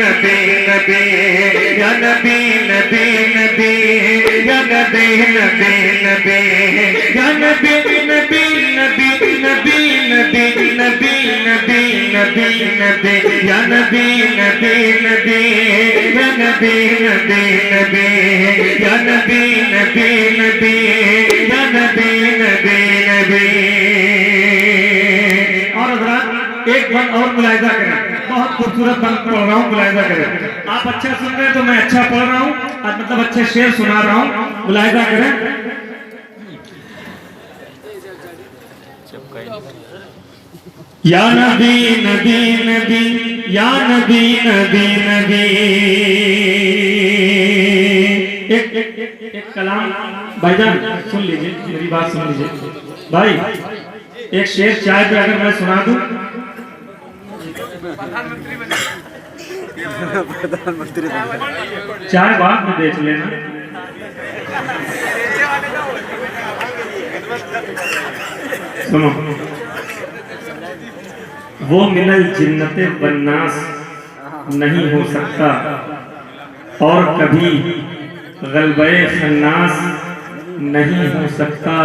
نبی نبی یا نبی نبی نبی یا نبی نبی نبی یا نبی نبی نبی نبی نبی نبی نبی نبی نبی یا نبی نبی نبی یا نبی نبی نبی یا نبی نبی نبی یا نبی نبی نبی. اور حضرات ایک بات اور ملاحظہ کریں, بہت خوبصورت بات پڑھ رہا ہوں, ملاحظہ کریں. آپ اچھا سن رہے ہیں تو میں اچھا پڑھ رہا ہوں, مطلب اچھے شعر سنا رہا ہوں, ملاحظہ کریں. یا نبی نبی نبی یا نبی نبی نبی. ایک کلام بھائی جان سن لیجئے, میری بات سن لیجئے بھائی. ایک شعر چائے پہ اگر میں سنا دوں, چائے بعد میں دیکھ لینا. سنو, وہ من الجنت والناس نہیں ہو سکتا اور کبھی غلبہ خناس نہیں ہو سکتا.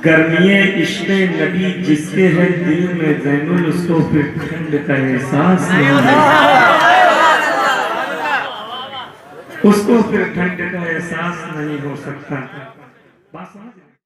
گرمی عشق نبی جس کے ہے دل میں زین اس کو پھر ٹھنڈ کا احساس نہیں ہوتا, اس کو پھر ٹھنڈ کا احساس نہیں ہو سکتا. بات سمجھ